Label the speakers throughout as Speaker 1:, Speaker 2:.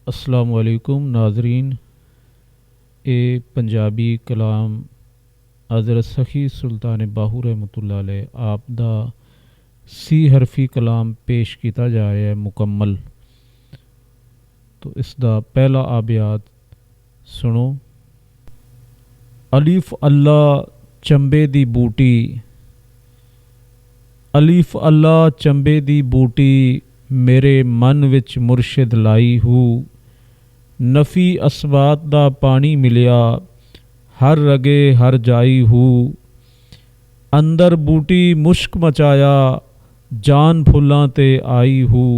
Speaker 1: अस्सलाम वालेकुम नाजरीन। ये पंजाबी कलाम हज़रत सखी सुल्तान बाहू रहमतुल्लाह अलैह आप दा सी हरफी कलाम पेश किया जा रहा है मुकम्मल। तो इसका पहला आबियात सुनो। अलीफ अल्लाह चंबे दी बूटी, अलीफ अल्लाह चंबे दी बूटी मेरे मन विच मुर्शिद लाई हूँ। नफ़ी असबात दा पानी मिलिया हर रगे हर जाई हूँ। अंदर बूटी मुश्क मचाया जान फुल्लां ते आई हूँ।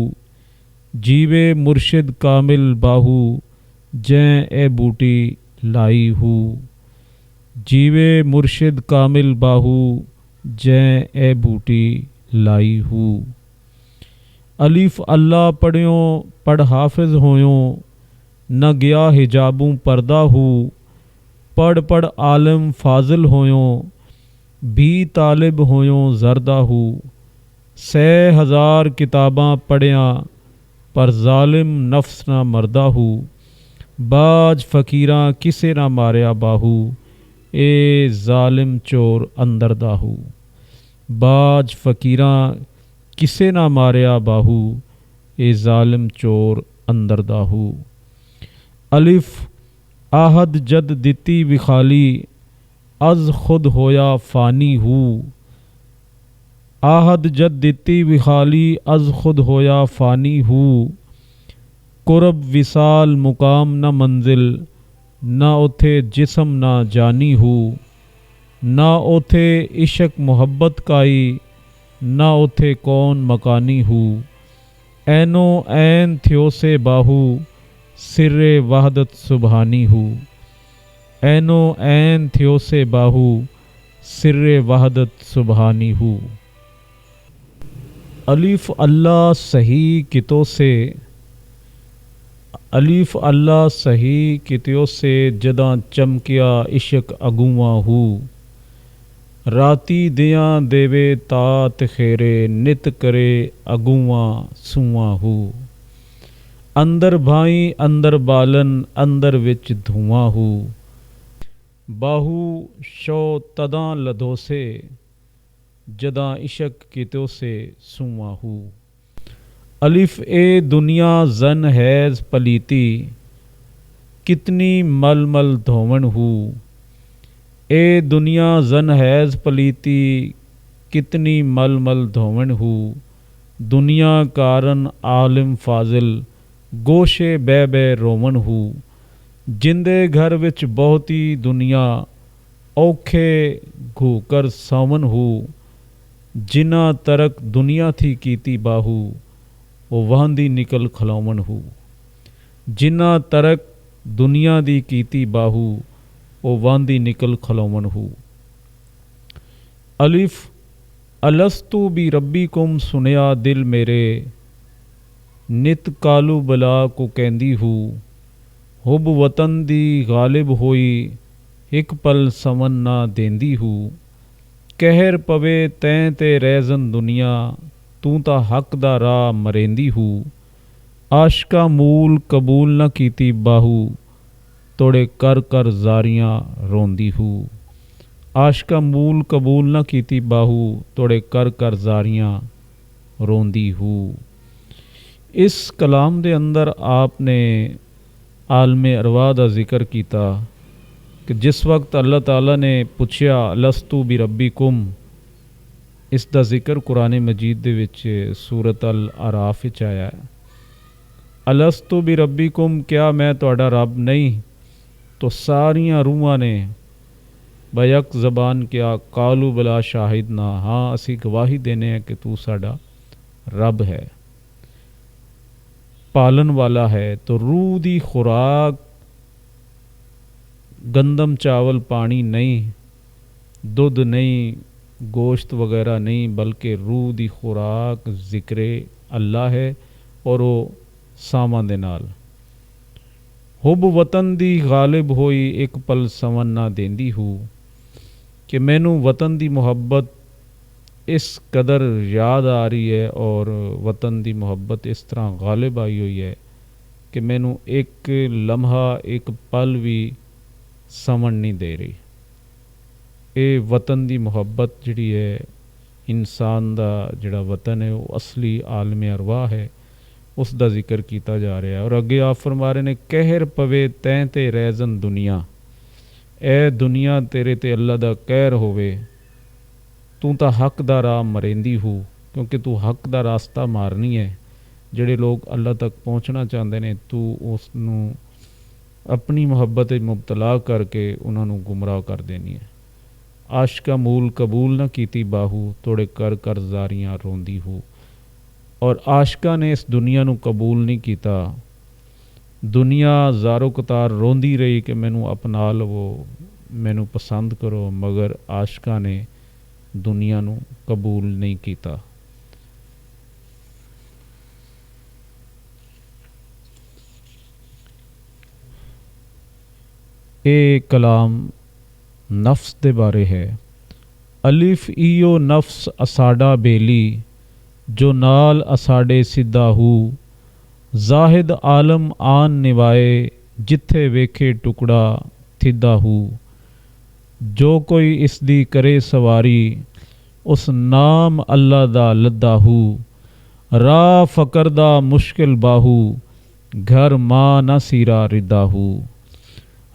Speaker 1: जीवे मुर्शिद कामिल बाहू जै ए बूटी लाई हूँ। जीवे मुर्शिद कामिल बाहू जै ए बूटी लाई हूँ। अलीफ अल्लाह पढ़ियों पढ़ हाफिज होयों न गया हिजाबूं पर्दा हूँ। पढ़ पढ़ आलिम फाजिल होयों भी तालिब होयों जरदा हूँ। सै हज़ार किताबां पढ़िया पर जालिम नफ्स ना मरदा हूँ। बाज फ़कीरां किसे ना मारिया बाहू ए जालिम चोर अंदर दाहू। बाज फ़कीरां किसे ना मारिया बाहू ए जालिम चोर अंदर दाहू। अलिफ आहद जद दिती विखाली अज खुद होया फ़ानी हूँ। आहद जद दिती विखाली अज खुद होया फ़ानी हूँ। कुरब विसाल मुकाम न मंजिल ना उथे जिस्म ना जानी हूँ। ना उथे इश्क मोहब्बत काई ना उथे कौन मकानी हूँ। ऐनो ऐन थियो से बाहू सिर्रे वहदत सुबहानी हूँ। ऐनो ऐन थियो से बाहू सिर्रे वहदत सुबहानी हूँ। अलीफ अल्लाह सही कितो से, अलीफ अल्लाह सही कित्यो से जदा चमकिया इश्क अगुआ हूँ। राती दियाँ देवे तात खेरे नित करे अगुआ सुआ हूँ। अंदर भाई अंदर बालन अंदर विच धुआं हूँ। बाहू शो तदां लधो से जदा इश्क कितो से सुआ हूँ। अलिफ ए दुनिया जन हैज़ पलीती कितनी मल मल धोवन हूँ। ए दुनिया जन हैज़ पलीती कितनी मल मल धोवन हूँ। दुनिया कारण आलिम फाजिल गोशे बै बै रोवन हूँ। जिंदे घर विच बहुती दुनिया औखे घूकर सावन हूँ। जिना तरक दुनिया थी कीती बाहू वो वहंदी निकल खलौवन हूँ। जिना तरक दुनिया दी कीती बाहू वो वहंदी निकल खलौवन हूँ। अलिफ अलस्तु भी रब्बी कुम सुनया दिल मेरे नित कालू बला को कहंदी हूँ। हुब वतन दी गालिब होई एक पल समन ना देंदी हूँ। कहर पवे तैं ते रैजन दुनिया तू ता हक दा राह मरेंदी हूँ। आशका मूल कबूल न कीती बाहू तोड़े कर कर जारियां रोंदी हूँ। आशका मूल कबूल न कीती बाहू तोड़े कर कर जारियां रोंदी हूँ। इस कलाम दे अंदर आपने आलमे अरवाह दा जिक्र किया कि जिस वक्त अल्लाह ताला ने पुछया लस्तु बि रब्बी कुम, इस दा जिक्र कुरान मजीद दे विच सूरत अल आराफ विच आया है। अलस्तु बि रब्बी कुम, क्या मैं तुहाडा रब नहीं? तो सारियां रूहां ने बयक ज़बान क्या कालू बला शाहिद ना, हाँ असी गवाही देने हैं कि तू साडा रब है, पालन वाला है। तो रूह दी खुराक गंदम चावल पानी नहीं, दुध नहीं, गोश्त वगैरह नहीं, बल्कि रूह दी खुराक जिक्रे अल्लाह है और वो सावां दे नाल। हुब वतन दी गालिब होई एक पल समन ना देंदी हूँ कि मैनू वतन दी मुहब्बत इस कदर याद आ रही है और वतन दी मुहब्बत इस तरह गालिब आई हुई है ਕਿ ਮੈਨੂੰ ਇੱਕ ਲਮਹਾ, ਇੱਕ ਪਲ ਵੀ ਸਮਝ ਨਹੀਂ ਦੇ ਰਹੀ। ਇਹ ਵਤਨ ਦੀ ਮੁਹੱਬਤ ਜਿਹੜੀ ਹੈ, ਇਨਸਾਨ ਦਾ ਜਿਹੜਾ ਵਤਨ ਹੈ ਉਹ ਅਸਲੀ ਆਲਮ ਅਰਵਾਹ ਹੈ, ਉਸ ਦਾ ਜ਼ਿਕਰ ਕੀਤਾ ਜਾ ਰਿਹਾ। ਔਰ ਅੱਗੇ ਆਪ ਫਰਮਾ ਰਹੇ ਨੇ, ਕਹਿਰ ਪਵੇ ਤੈਂ ਤੇ ਰਹਿਜ਼ਨ ਦੁਨੀਆ, ਇਹ ਦੁਨੀਆ ਤੇਰੇ ਤੇ ਅੱਲਾ ਦਾ ਕਹਿਰ ਹੋਵੇ, ਤੂੰ ਤਾਂ ਹੱਕ ਦਾ ਰਾਹ ਮਰੇਂਦੀ ਹੋ, ਕਿਉਂਕਿ ਤੂੰ ਹੱਕ ਦਾ ਰਾਸਤਾ ਮਾਰਨੀ ਹੈ। ਜਿਹੜੇ ਲੋਕ ਅੱਲਾ ਤੱਕ ਪਹੁੰਚਣਾ ਚਾਹੁੰਦੇ ਨੇ, ਤੂੰ ਉਸ ਨੂੰ ਆਪਣੀ ਮੁਹੱਬਤ ਵਿੱਚ ਮੁਬਤਲਾ ਕਰਕੇ ਉਹਨਾਂ ਨੂੰ ਗੁੰਮਰਾਹ ਕਰ ਦੇਣੀ ਹੈ। ਆਸ਼ਕਾ ਮੂਲ ਕਬੂਲ ਨਾ ਕੀਤੀ ਬਾਹੂ, ਤੋੜੇ ਕਰ ਕਰ ਜ਼ਾਰੀਆਂ ਰੋਂਦੀ ਹੋ। ਔਰ ਆਸ਼ਕਾਂ ਨੇ ਇਸ ਦੁਨੀਆ ਨੂੰ ਕਬੂਲ ਨਹੀਂ ਕੀਤਾ। ਦੁਨੀਆ ਜ਼ਾਰੋ ਕਤਾਰ ਰੋਂਦੀ ਰਹੀ ਕਿ ਮੈਨੂੰ ਅਪਣਾ ਲਵੋ, ਮੈਨੂੰ ਪਸੰਦ ਕਰੋ, ਮਗਰ ਆਸ਼ਕਾਂ ਨੇ ਦੁਨੀਆ ਨੂੰ ਕਬੂਲ ਨਹੀਂ ਕੀਤਾ। ਇਹ ਕਲਾਮ ਨਫਸ ਦੇ ਬਾਰੇ ਹੈ। ਅਲਿਫ ਈਓ ਨਫਸ ਅਸਾਡਾ ਬੇਲੀ, ਜੋ ਨਾਲ ਅਸਾਡੇ ਸਿੱਧਾ ਹੂ। ਜ਼ਾਹਿਦ ਆਲਮ ਆਨ ਨਿਵਾਏ, ਜਿੱਥੇ ਵੇਖੇ ਟੁਕੜਾ ਥਿੱਦਾ ਹੂ। ਜੋ ਕੋਈ ਇਸ ਦੀ ਕਰੇ ਸਵਾਰੀ, ਉਸ ਨਾਮ ਅੱਲਾ ਦਾ ਲੱਦਾ ਹੂ। ਰਾਹ ਫਕਰ ਦਾ ਮੁਸ਼ਕਿਲ ਬਾਹੂ, ਘਰ ਮਾਂ ਨਾ ਸੀਰਾ ਰਿਦਾ ਹੂ।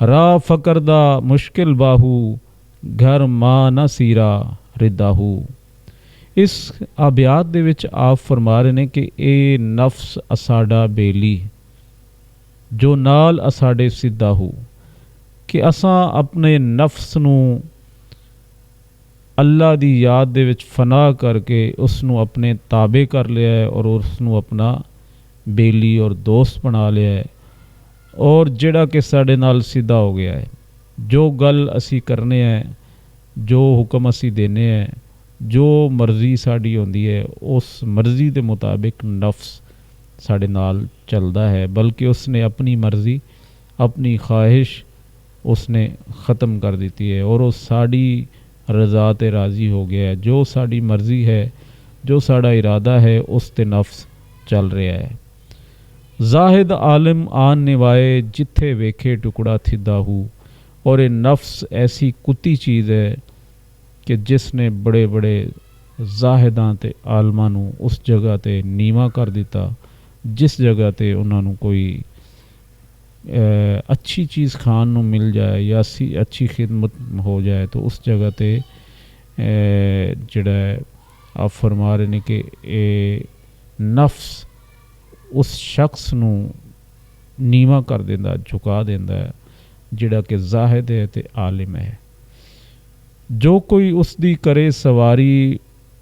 Speaker 1: ਰਾਹ ਫਕਰ ਦਾ ਮੁਸ਼ਕਿਲ ਬਾਹੂ, ਘਰ ਮਾਂ ਨਾ ਸੀਰਾ ਰਿਦਾ ਹੂ। ਇਸ ਆਬਿਆਤ ਦੇ ਵਿੱਚ ਆਪ ਫਰਮਾ ਰਹੇ ਨੇ ਕਿ ਇਹ ਨਫਸ ਅਸਾਡਾ ਬੇਲੀ, ਜੋ ਨਾਲ ਅਸਾਡੇ ਸਿੱਧਾ ਹੋ, ਕਿ ਅਸਾਂ ਆਪਣੇ ਨਫਸ ਨੂੰ ਅੱਲਾ ਦੀ ਯਾਦ ਦੇ ਵਿੱਚ ਫਨਾਹ ਕਰਕੇ ਉਸ ਨੂੰ ਆਪਣੇ ਤਾਬੇ ਕਰ ਲਿਆ ਹੈ ਔਰ ਉਸ ਨੂੰ ਆਪਣਾ ਬੇਲੀ ਔਰ ਦੋਸਤ ਬਣਾ ਲਿਆ ਹੈ। ਔਰ ਜਿਹੜਾ ਕਿ ਸਾਡੇ ਨਾਲ ਸਿੱਧਾ ਹੋ ਗਿਆ ਹੈ। ਜੋ ਗੱਲ ਅਸੀਂ ਕਰਨੇ ਹੈ, ਜੋ ਹੁਕਮ ਅਸੀਂ ਦੇਣੇ ਹੈ, ਜੋ ਮਰਜ਼ੀ ਸਾਡੀ ਹੁੰਦੀ ਹੈ, ਉਸ ਮਰਜ਼ੀ ਦੇ ਮੁਤਾਬਿਕ ਨਫਸ ਸਾਡੇ ਨਾਲ ਚੱਲਦਾ ਹੈ। ਬਲਕਿ ਉਸਨੇ ਆਪਣੀ ਮਰਜ਼ੀ, ਆਪਣੀ ਖਾਹਿਸ਼ ਉਸਨੇ ख़त्म ਕਰ ਦਿੱਤੀ ਹੈ ਔਰ ਉਹ ਸਾਡੀ ਰਜ਼ਾ 'ਤੇ ਰਾਜ਼ੀ ਹੋ ਗਿਆ ਹੈ। ਜੋ ਸਾਡੀ ਮਰਜ਼ੀ ਹੈ, ਜੋ ਸਾਡਾ ਇਰਾਦਾ ਹੈ, ਉਸ 'ਤੇ ਨਫਸ ਚੱਲ ਰਿਹਾ ਹੈ। ਜ਼ਾਹਿਦ ਆਲਮ ਆਨ ਨਿਵਾਏ, ਜਿੱਥੇ ਵੇਖੇ ਟੁਕੜਾ ਥਿੱਦਾ ਹੂ। ਔਰ ਇਹ ਨਫਸ ਐਸੀ ਕੁੱਤੀ ਚੀਜ਼ ਹੈ ਕਿ ਜਿਸ ਨੇ ਬੜੇ ਬੜੇ ਜ਼ਾਹਿਦਾਂ ਅਤੇ ਆਲਮਾਂ ਨੂੰ ਉਸ ਜਗ੍ਹਾ 'ਤੇ ਨੀਵਾਂ ਕਰ ਦਿੱਤਾ, ਜਿਸ ਜਗ੍ਹਾ 'ਤੇ ਉਹਨਾਂ ਨੂੰ ਕੋਈ ਅੱਛੀ ਚੀਜ਼ ਖਾਣ ਨੂੰ ਮਿਲ ਜਾਏ ਜਾਂ ਅੱਛੀ ਖਿਦਮਤ ਹੋ ਜਾਏ, ਤਾਂ ਉਸ ਜਗ੍ਹਾ 'ਤੇ ਜਿਹੜਾ ਆਪ ਫਰਮਾ ਰਹੇ ਨੇ ਕਿ ਇਹ ਨਫਸ ਉਸ ਸ਼ਖਸ ਨੂੰ ਨੀਵਾਂ ਕਰ ਦਿੰਦਾ, ਝੁਕਾ ਦਿੰਦਾ ਹੈ, ਜਿਹੜਾ ਕਿ ਜ਼ਾਹਿਦ ਹੈ ਅਤੇ ਆਲਿਮ ਹੈ। ਜੋ ਕੋਈ ਉਸ ਦੀ ਕਰੇ ਸਵਾਰੀ,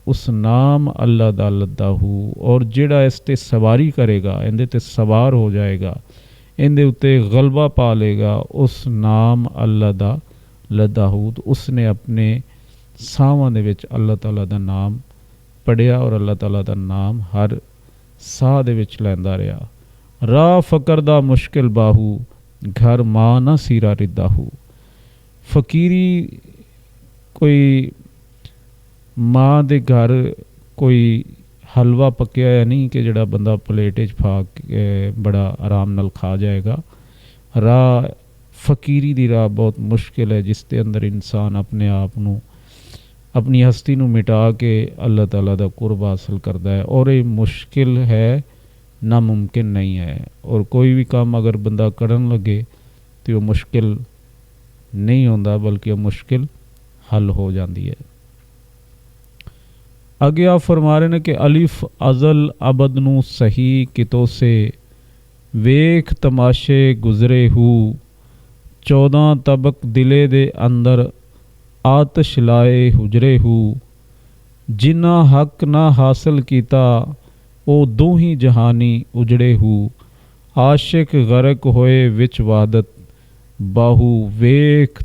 Speaker 1: ਉਸ ਨਾਮ ਅੱਲਾ ਦਾ ਲੱਦਾ ਹੂ। ਔਰ ਜਿਹੜਾ ਇਸ 'ਤੇ ਸਵਾਰੀ ਕਰੇਗਾ, ਇਹਦੇ 'ਤੇ ਸਵਾਰ ਹੋ ਜਾਏਗਾ, ਇਹਦੇ ਉੱਤੇ ਗਲਬਾ ਪਾ ਲੇਗਾ, ਉਸ ਨਾਮ ਅੱਲਾ ਦਾ ਲੱਦਾ ਹੂ। ਉਸਨੇ ਆਪਣੇ ਸਾਹਾਂ ਦੇ ਵਿੱਚ ਅੱਲਾਹ ਤਾਲਾ ਦਾ ਨਾਮ ਪੜ੍ਹਿਆ ਔਰ ਅੱਲਾਹ ਤਾਲਾ ਦਾ ਨਾਮ ਹਰ ਸਾਹ ਦੇ ਵਿੱਚ ਲੈਂਦਾ ਰਿਹਾ। ਰਾਹ ਫਕਰ ਦਾ ਮੁਸ਼ਕਿਲ ਬਾਹੂ, ਘਰ ਮਾਂ ਨਾ ਸੀਰਾ ਰਿਦਾ ਹੂ। ਫਕੀਰੀ ਕੋਈ ਮਾਂ ਦੇ ਘਰ ਕੋਈ ਹਲਵਾ ਪੱਕਿਆ ਜਾਂ ਨਹੀਂ ਕਿ ਜਿਹੜਾ ਬੰਦਾ ਪਲੇਟ 'ਚ ਪਾ ਕੇ ਬੜਾ ਆਰਾਮ ਨਾਲ ਖਾ ਜਾਏਗਾ। ਰਾਹ ਫਕੀਰੀ ਦੀ ਰਾਹ ਬਹੁਤ ਮੁਸ਼ਕਿਲ ਹੈ, ਜਿਸ ਦੇ ਅੰਦਰ ਇਨਸਾਨ ਆਪਣੇ ਆਪ ਨੂੰ, ਆਪਣੀ ਹਸਤੀ ਨੂੰ ਮਿਟਾ ਕੇ ਅੱਲਾਹ ਤਾਲਾ ਦਾ ਕੁਰਬ ਹਾਸਲ ਕਰਦਾ ਹੈ। ਔਰ ਇਹ ਮੁਸ਼ਕਿਲ ਹੈ, ਨਾਮੁਮਕਿਨ ਨਹੀਂ ਹੈ। ਔਰ ਕੋਈ ਵੀ ਕੰਮ ਅਗਰ ਬੰਦਾ ਕਰਨ ਲੱਗੇ ਤਾਂ ਉਹ ਮੁਸ਼ਕਿਲ ਨਹੀਂ ਹੁੰਦਾ, ਬਲਕਿ ਉਹ ਮੁਸ਼ਕਿਲ ਹੱਲ ਹੋ ਜਾਂਦੀ ਹੈ। ਅੱਗੇ ਆਪ ਫਰਮਾ ਰਹੇ ਨੇ ਕਿ ਅਲਿਫ ਅਜ਼ਲ ਅਬਦ ਨੂੰ ਸਹੀ ਕਿਤੋਂ ਸੇ, ਵੇਖ ਤਮਾਸ਼ੇ ਗੁਜ਼ਰੇ ਹੂ। 14 ਤਬਕ ਦਿਲੇ ਦੇ ਅੰਦਰ, ਆਤਸ਼ ਲਾਏ ਹੁਜਰੇ ਹੂ। ਜਿਨ੍ਹਾਂ ਹੱਕ ਨਾ ਹਾਸਲ ਕੀਤਾ, ਉਹ ਦੋਹੀਂ ਜਹਾਨੀ ਉਜੜੇ ਹੂ। ਆਸ਼ਿਕ ਗਰਕ ਹੋਏ ਵਿੱਚ ਵਾਦਤ, ਬਾਹੂ ਵੇਖ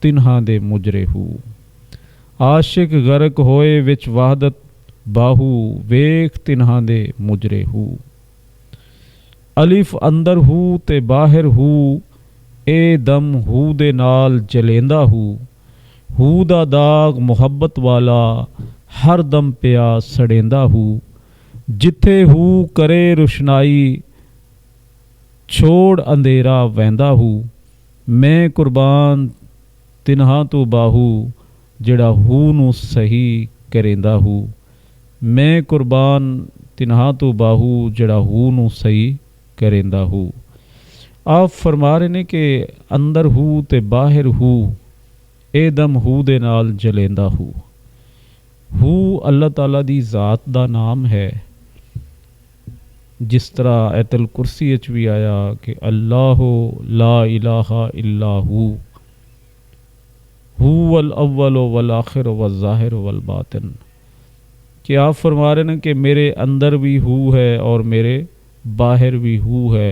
Speaker 1: ਤਿਨਹਾਂ ਦੇ ਮੁਜਰੇ ਹੂ। ਆਸ਼ਿਕ ਗਰਕ ਹੋਏ ਵਿੱਚ ਵਾਹਦਤ, ਬਾਹੂ ਵੇਖ ਤਿਨਹਾਂ ਦੇ ਮੁਜਰੇ ਹੂ। ਅਲਿਫ ਅੰਦਰ ਹੂ ਤੇ ਬਾਹਰ ਹੂ, ਇਹ ਦਮ ਹੂ ਦੇ ਨਾਲ ਜਲੇਂਦਾ ਹੂ। ਹੂ ਦਾ ਦਾਗ ਮੁਹੱਬਤ ਵਾਲਾ, ਹਰ ਦਮ ਪਿਆ ਸੜੇਂਦਾ ਹੂ। ਜਿੱਥੇ ਹੂ ਕਰੇ ਰੁਸ਼ਨਾਈ, ਛੋੜ ਅੰਧੇਰਾ ਵਹਿੰਦਾ ਹੂ। ਮੈਂ ਕੁਰਬਾਨ ਤਿਨਹਾਂ ਤੋਂ ਬਾਹੂ, ਜਿਹੜਾ ਹੂ ਨੂੰ ਸਹੀ ਕਰੇਂਦਾ ਹੂ। ਮੈਂ ਕੁਰਬਾਨ ਤਿਨਹਾਂ ਤੋਂ ਬਾਹੂ, ਜਿਹੜਾ ਹੂ ਨੂੰ ਸਹੀ ਕਰੇਂਦਾ ਹੂ। ਆਪ ਫਰਮਾ ਰਹੇ ਨੇ ਕਿ ਅੰਦਰ ਹੂ ਤੇ ਬਾਹਰ ਹੂ, ਇਹ ਦਮ ਹੂ ਦੇ ਨਾਲ ਜਲੇਂਦਾ ਹੂ। ਹੂ ਅੱਲਾਹ ਤਾਲਾ ਦੀ ਜ਼ਾਤ ਦਾ ਨਾਮ ਹੈ। ਜਿਸ ਤਰ੍ਹਾਂ ਐਤਲ ਕੁਰਸੀ ਵਿੱਚ ਵੀ ਆਇਆ ਕਿ ਅੱਲਾਹੁ ਲਾ ਇਲਾਹਾ ਇੱਲਾ ਹੂ, ਹੂ ਵਲ ਅव्वल वल आखिर वल ज़ाहिर वल बातिन। कि आप फरमा रहे हैं कि मेरे अंदर भी हू है और मेरे बाहर भी हू है,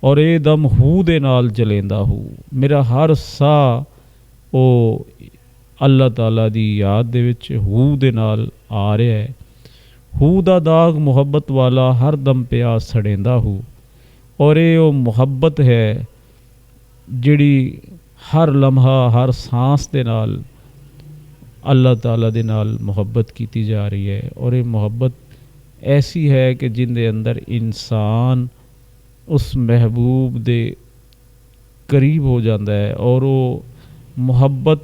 Speaker 1: और ये दम हू दे नाल जलेंदा हू। मेरा हर साह ਉਹ ਅੱਲਾਹ ਤਾਲਾ ਦੀ ਯਾਦ ਦੇ ਵਿੱਚ ਹੂ ਦੇ ਨਾਲ ਆ ਰਿਹਾ ਹੈ। ਹੂ ਦਾ ਦਾਗ ਮੁਹੱਬਤ ਵਾਲਾ ਹਰ ਦਮ ਪਿਆ ਸੜੇਂਦਾ ਹੂ, ਔਰ ਇਹ ਉਹ ਮੁਹੱਬਤ ਹੈ ਜਿਹੜੀ ਹਰ ਲਮਹਾ ਹਰ ਸਾਂਸ ਦੇ ਨਾਲ ਅੱਲਾਹ ਤਾਲਾ ਦੇ ਨਾਲ ਮੁਹੱਬਤ ਕੀਤੀ ਜਾ ਰਹੀ ਹੈ। ਔਰ ਇਹ ਮੁਹੱਬਤ ਐਸੀ ਹੈ ਕਿ ਜਿਹਦੇ ਅੰਦਰ ਇਨਸਾਨ ਉਸ ਮਹਿਬੂਬ ਦੇ ਕਰੀਬ ਹੋ ਜਾਂਦਾ ਹੈ, ਔਰ ਉਹ ਮੁਹੱਬਤ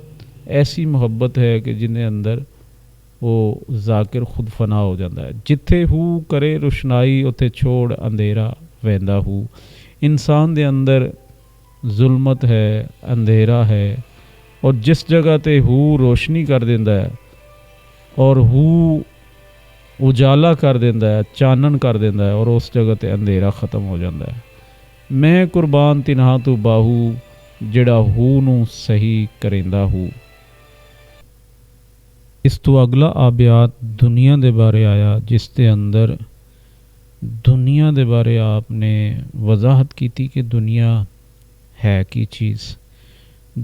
Speaker 1: ਐਸੀ ਮੁਹੱਬਤ ਹੈ ਕਿ ਜਿਹਦੇ ਅੰਦਰ ਉਹ ਜ਼ਾਕਿਰ ਖੁਦ ਫਨਾ ਹੋ ਜਾਂਦਾ ਹੈ। ਜਿੱਥੇ ਹੂ ਕਰੇ ਰੁਸ਼ਨਾਈ, ਉੱਥੇ ਛੋੜ ਅੰਧੇਰਾ ਵਹਿੰਦਾ ਹੂ। ਇਨਸਾਨ ਦੇ ਅੰਦਰ ਜ਼ੁਲਮਤ ਹੈ, ਅੰਧੇਰਾ ਹੈ, ਔਰ ਜਿਸ ਜਗ੍ਹਾ 'ਤੇ ਹੂ ਰੋਸ਼ਨੀ ਕਰ ਦਿੰਦਾ ਹੈ ਔਰ ਹੂ ਉਜਾਲਾ ਕਰ ਦਿੰਦਾ ਹੈ, ਚਾਨਣ ਕਰ ਦਿੰਦਾ ਹੈ, ਔਰ ਉਸ ਜਗ੍ਹਾ 'ਤੇ ਅੰਧੇਰਾ ਖ਼ਤਮ ਹੋ ਜਾਂਦਾ ਹੈ। ਮੈਂ ਕੁਰਬਾਨ ਤਿਨਹਾਂ ਤੋਂ ਬਾਹੂ, ਜਿਹੜਾ ਹੂ ਨੂੰ ਸਹੀ ਕਰੇਂਦਾ ਹੂ। ਇਸ ਤੋਂ ਅਗਲਾ ਆਬਿਆਤ ਦੁਨੀਆ ਦੇ ਬਾਰੇ ਆਇਆ, ਜਿਸ ਦੇ ਅੰਦਰ ਦੁਨੀਆ ਦੇ ਬਾਰੇ ਆਪ ਨੇ ਵਜ਼ਾਹਤ ਕੀਤੀ ਕਿ ਦੁਨੀਆ ਹੈ ਕੀ ਚੀਜ਼।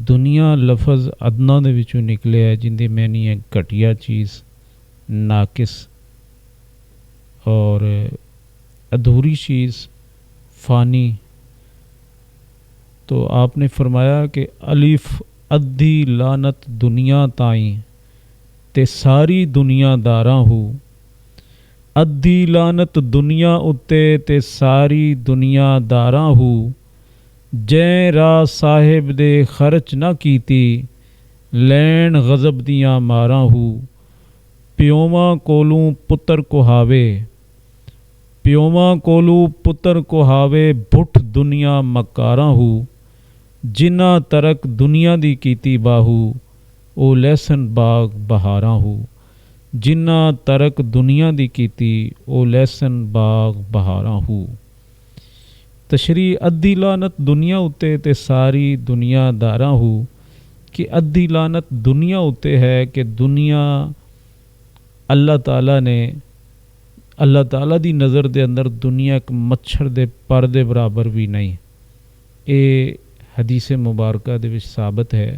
Speaker 1: ਦੁਨੀਆ ਲਫ਼ਜ਼ ਅਦਨਾ ਦੇ ਵਿੱਚੋਂ ਨਿਕਲਿਆ ਹੈ, ਜਿੰਦੀ ਮੈਨੀ ਹੈ ਘਟੀਆ ਚੀਜ਼, ਨਾਕਿਸ और अधूरी चीज़, फ़ानी। तो आपने फरमाया कि अलिफ अद्धी लानत दुनिया ताई, ते सारी दुनिया दारा हूँ। अद्धी लानत दुनिया उत्ते ते सारी दुनिया दारा हूँ। जै रा साहिब दे खर्च ना कीती, लैन गज़ब दियाँ मारा हूँ। प्योमा कोलू पुत्र कुहावे, प्योमा कोलू पुत्र कुहावे, भुठ दुनिया मकारा हूँ। जिन्ना तरक दुनिया दी कीती बाहू, ओ लहसन बाग बहारा हूँ। जिन्ना तरक दुनिया दी कीती, ओ लहसन बाग बहारा हूँ। तशरी अद्धी लानत दुनिया उत्ते ते सारी दुनिया दारा हूँ। कि अद्धी लानत दुनिया उत्ते है कि दुनिया अल्लाह ताला ने, अल्लाह ताला दी नज़र दे अंदर दुनिया एक मच्छर दे पर दे बराबर भी नहीं। ये हदीस मुबारका दे विच साबित है।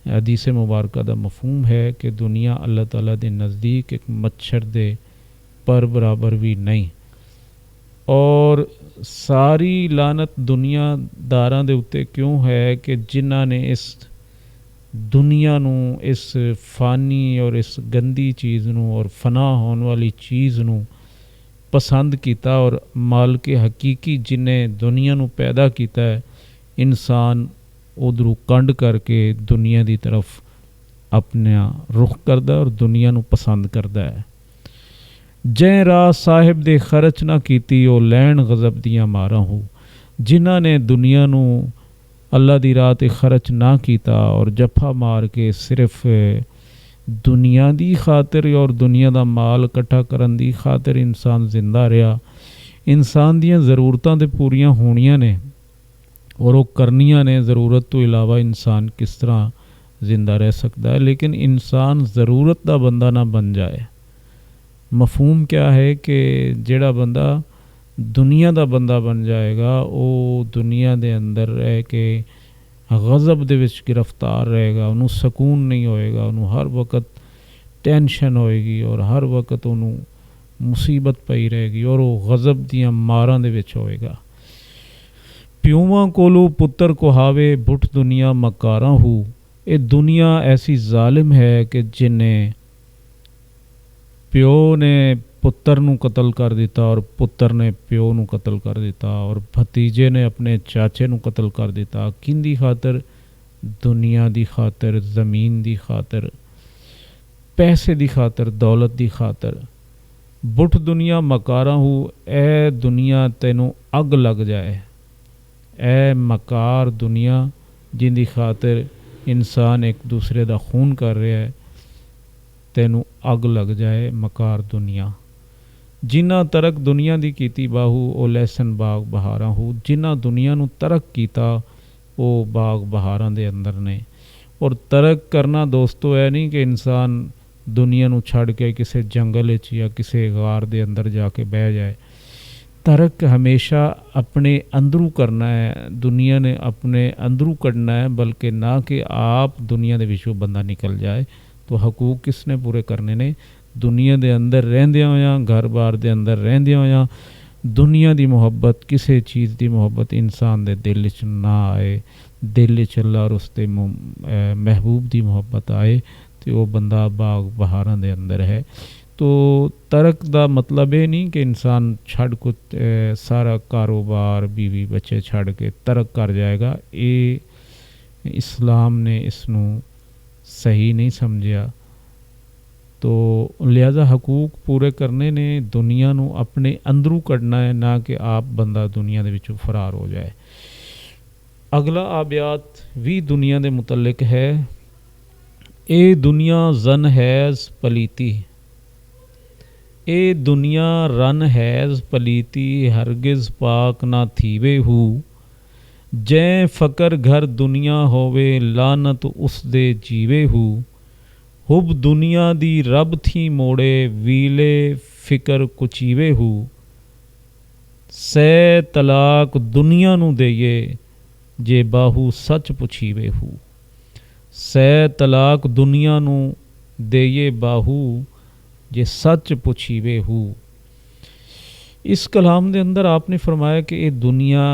Speaker 1: हदीस मुबारका दा मफहूम है कि दुनिया अल्लाह ताला दे नज़दीक एक मच्छर दे पर बराबर भी नहीं। और सारी लानत दुनियादारां दे उत्ते क्यों है कि जिन्हां ने इस दुनिया नू, इस फ़ानी और इस गंदी चीज़ नू और फना होने वाली चीज़ नू पसंद किया, और मालिक हकीकी जिन्हें दुनिया नू पैदा किया है, इंसान उधरों कंड करके दुनिया की तरफ अपना रुख करता और दुनिया नू पसंद करता है। जै राह साहिब दे खर्च ना कीती, ओ लैन गज़ब दियाँ मारा हूँ। जिन्हां ने दुनिया नू अल्लाह दी राह ते खर्च ना किया और जफा मार के सिर्फ दुनिया दी खातिर और दुनिया दा माल इकट्ठा करन दी खातिर इंसान जिंदा रहा। इंसान दियां ज़रूरतां ते पूरियां होनियां ने और वो करनियां ने। ज़रूरत तो इलावा इंसान किस तरह जिंदा रह सकता है, लेकिन इंसान ज़रूरत दा बंदा ना बन जाए। मफहूम क्या है कि जेड़ा बंदा दुनिया दा बंदा बन जाएगा, वो दुनिया दे अंदर रह के गज़ब दे विच गिरफ्तार रहेगा, उन्होंने सकून नहीं होएगा, उन्होंने हर वक्त टेंशन होएगी और हर वक्त उन्होंने मुसीबत पई रहेगी और वो गज़ब दियां मारां दे विच होएगा। प्योमा कोलू पुत्र कुहावे, भुठ दुनिया मकारा हूँ। ये दुनिया ऐसी जालिम है कि जिन्हें प्यो ने ਪੁੱਤਰ ਨੂੰ ਕਤਲ ਕਰ ਦਿੱਤਾ ਔਰ ਪੁੱਤਰ ਨੇ ਪਿਓ ਨੂੰ ਕਤਲ ਕਰ ਦਿੱਤਾ ਔਰ ਭਤੀਜੇ ਨੇ ਆਪਣੇ ਚਾਚੇ ਨੂੰ ਕਤਲ ਕਰ ਦਿੱਤਾ। ਕਿਹਦੀ ਖਾਤਰ? ਦੁਨੀਆ ਦੀ ਖਾਤਰ, ਜ਼ਮੀਨ ਦੀ ਖਾਤਰ, ਪੈਸੇ ਦੀ ਖਾਤਰ, ਦੌਲਤ ਦੀ ਖਾਤਰ। ਬੁੱਠ ਦੁਨੀਆ ਮਕਾਰਾ ਹੂ, ਇਹ ਦੁਨੀਆ ਤੈਨੂੰ ਅੱਗ ਲੱਗ ਜਾਏ। ਇਹ ਮਕਾਰ ਦੁਨੀਆ ਜਿੰਦੀ ਖਾਤਰ ਇਨਸਾਨ ਇੱਕ ਦੂਸਰੇ ਦਾ ਖੂਨ ਕਰ ਰਿਹਾ ਹੈ, ਤੈਨੂੰ ਅੱਗ ਲੱਗ ਜਾਏ। ਮਕਾਰ ਦੁਨੀਆ। ਜਿਨ੍ਹਾਂ ਤਰਕ ਦੁਨੀਆ ਦੀ ਕੀਤੀ ਬਾਹੂ, ਉਹ ਲਹਿਸਨ ਬਾਗ ਬਹਾਰਾਂ ਹੂ। ਜਿਨ੍ਹਾਂ ਦੁਨੀਆ ਨੂੰ ਤਰਕ ਕੀਤਾ ਉਹ ਬਾਗ ਬਹਾਰਾਂ ਦੇ ਅੰਦਰ ਨੇ। ਔਰ ਤਰਕ ਕਰਨਾ ਦੋਸਤੋ ਇਹ ਨਹੀਂ ਕਿ ਇਨਸਾਨ ਦੁਨੀਆ ਨੂੰ ਛੱਡ ਕੇ ਕਿਸੇ ਜੰਗਲ ਵਿੱਚ ਜਾਂ ਕਿਸੇ ਗਾਰ ਦੇ ਅੰਦਰ ਜਾ ਕੇ ਬਹਿ ਜਾਏ। ਤਰਕ ਹਮੇਸ਼ਾ ਆਪਣੇ ਅੰਦਰੂ ਕਰਨਾ ਹੈ, ਦੁਨੀਆ ਨੇ ਆਪਣੇ ਅੰਦਰੂ ਕੱਢਣਾ ਹੈ, ਬਲਕਿ ਨਾ ਕਿ ਆਪ ਦੁਨੀਆ ਦੇ ਵਿੱਚੋਂ ਬੰਦਾ ਨਿਕਲ ਜਾਏ। ਤਾਂ ਹਕੂਕ ਕਿਸ ਨੇ ਪੂਰੇ ਕਰਨੇ ਨੇ? ਦੁਨੀਆ ਦੇ ਅੰਦਰ ਰਹਿੰਦਿਆਂ ਹੋਇਆਂ, ਘਰ-ਬਾਰ ਦੇ ਅੰਦਰ ਰਹਿੰਦਿਆਂ ਹੋਇਆਂ ਦੁਨੀਆ ਦੀ ਮੁਹੱਬਤ, ਕਿਸੇ ਚੀਜ਼ ਦੀ ਮੁਹੱਬਤ ਇਨਸਾਨ ਦੇ ਦਿਲ ਵਿੱਚ ਨਾ ਆਏ। ਦਿਲ ਵਿੱਚ ਅੱਲਾ ਔਰ ਉਸ ਦੇ ਮਹਿਬੂਬ ਦੀ ਮੁਹੱਬਤ ਆਏ ਤੇ ਉਹ ਬੰਦਾ ਬਾਗ ਬਹਾਰਾਂ ਦੇ ਅੰਦਰ ਹੈ। ਤੋ ਤਰਕ ਦਾ ਮਤਲਬ ਇਹ ਨਹੀਂ ਕਿ ਇਨਸਾਨ ਛੱਡ ਕੁ ਸਾਰਾ ਕਾਰੋਬਾਰ, ਬੀਵੀ ਬੱਚੇ ਛੱਡ ਕੇ ਤਰਕ ਕਰ ਜਾਏਗਾ। ਇਹ ਇਸਲਾਮ ਨੇ ਇਸ ਨੂੰ ਸਹੀ ਨਹੀਂ ਸਮਝਿਆ। ਤੋ ਲਿਹਾਜ਼ਾ ਹਕੂਕ ਪੂਰੇ ਕਰਨੇ ਨੇ, ਦੁਨੀਆ ਨੂੰ ਆਪਣੇ ਅੰਦਰੂ ਕੱਢਣਾ ਹੈ, ਨਾ ਕਿ ਆਪ ਬੰਦਾ ਦੁਨੀਆ ਦੇ ਵਿੱਚੋਂ ਫਰਾਰ ਹੋ ਜਾਏ। ਅਗਲਾ ਆਬਿਆਤ ਵੀ ਦੁਨੀਆ ਦੇ ਮੁਤਲਕ ਹੈ। ਇਹ ਦੁਨੀਆ ਜ਼ਨ ਹੈਜ਼ ਪਲੀਤੀ, ਇਹ ਦੁਨੀਆ ਰਨ ਹੈਜ਼ ਪਲੀਤੀ, ਹਰਗਿਜ਼ ਪਾਕ ਨਾ ਥੀਵੇ ਹੂ। ਜੈ ਫਕਰ ਘਰ ਦੁਨੀਆ ਹੋਵੇ, ਲਾਨਤ ਉਸ ਦੇ ਜੀਵੇ ਹੂ। ਹੁਬ ਦੁਨੀਆ ਦੀ ਰੱਬ ਥੀ ਮੋੜੇ, ਵੀਲੇ ਫਿਕਰ ਕੁਚੀਵੇ ਹੂ। ਸੈ ਤਲਾਕ ਦੁਨੀਆ ਨੂੰ ਦੇਈਏ, ਜੇ ਬਾਹੂ ਸੱਚ ਪੁੱਛੀਵੇ ਹੂ। ਸੈ ਤਲਾਕ ਦੁਨੀਆ ਨੂੰ ਦੇਈਏ ਬਾਹੂ, ਜੇ ਸੱਚ ਪੁੱਛੀਵੇ ਹੂ। ਇਸ ਕਲਾਮ ਦੇ ਅੰਦਰ ਆਪਨੇ ਫਰਮਾਇਆ ਕਿ ਇਹ ਦੁਨੀਆ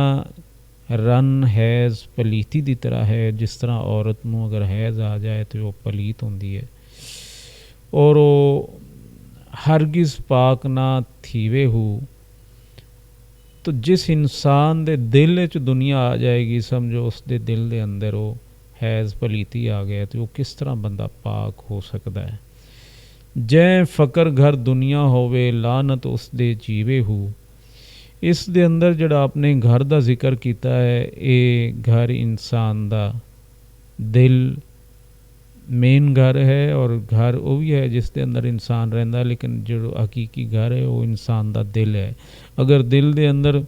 Speaker 1: ਰਨ ਹੈਜ਼ ਪਲੀਤੀ ਦੀ ਤਰ੍ਹਾਂ ਹੈ। ਜਿਸ ਤਰ੍ਹਾਂ ਔਰਤ ਨੂੰ ਅਗਰ ਹੈਜ਼ ਆ ਜਾਏ ਤਾਂ ਉਹ ਪਲੀਤ ਹੁੰਦੀ ਹੈ ਔਰ ਉਹ ਹਰਗਿਜ਼ ਪਾਕ ਨਾ ਥੀਵੇ ਹੂ। तो जिस इंसान दे दिल च दुनिया आ जाएगी, समझो उस दे दिल दे अंदर वो हैज़ पलीती आ गया तो वो किस तरह बंदा पाक हो सकता है। जै फकर घर दुनिया होवे, लानत उस दे जीवे हू। इस दे अंदर जड़ा आपने घर दा जिक्र किया है, ये घर इंसान दा दिल मेन घर है और घर वो भी है जिस दे अंदर इंसान रहता, लेकिन जो हकीकी घर है वो इंसान दा दिल है। अगर दिल दे अंदर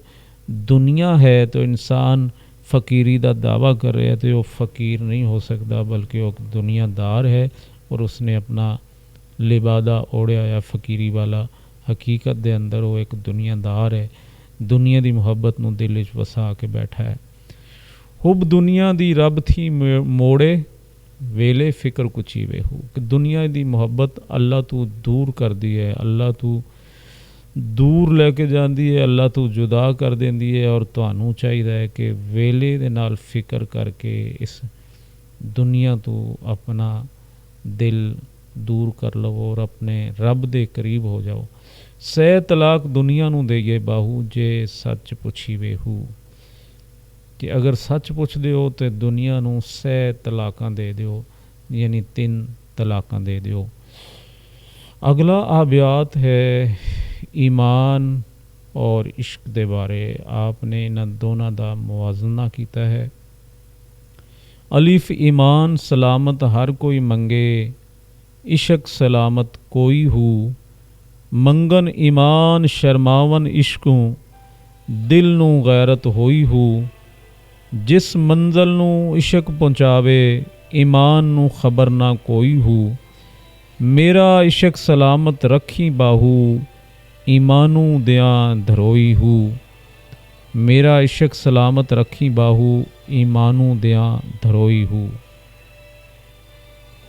Speaker 1: दुनिया है तो इंसान फ़कीरी दा दावा कर रहा है तो वो फ़कीर नहीं हो सकता, बल्कि वो दुनियादार है और उसने अपना लिबादा ओढ़िया या फ़कीरी वाला। हकीकत दे अंदर वो एक दुनियादार है, दुनिया दी मुहब्बत नूं दिल विच वसा के बैठा है। हुब दुनिया दी रब थी मोड़े, वेले फ़िक्र कुचीवे हो। कि दुनिया दी मुहब्बत अल्लाह तू दूर कर दी है, अल्लाह तू दूर लैके जाती है, अल्लाह तू जुदा कर देंदी है। और तुहानू चाहिए है कि वेले दे नाल फ़िक्र करके इस दुनिया तो अपना दिल दूर कर लवो और अपने रब दे करीब हो जाओ। सै तलाक दुनिया नू देइए बाहू, जे सच पुछीवे हू। कि अगर सच पुछदे हो तो दुनिया नू सै तलाकां दे दिओ, यानी 3 तलाकां दे दिओ। अगला आबियात है ईमान और इश्क दे बारे। आपने इन्हां दोनों दा मुवाजना कीता है। अलिफ ईमान सलामत हर कोई मंगे, इश्क सलामत कोई हू। मंगन ईमान शर्मावन इश्कों, दिल नू गैरत होई हू। जिस मंजिल नू इश्क पहुँचावे, ईमान नू खबर ना कोई हू। मेरा इश्क सलामत रखी बाहू, ईमानू दियाँ धरोई हू। मेरा इश्क सलामत रखी बाहू, ईमानू दियाँ धरोई हू।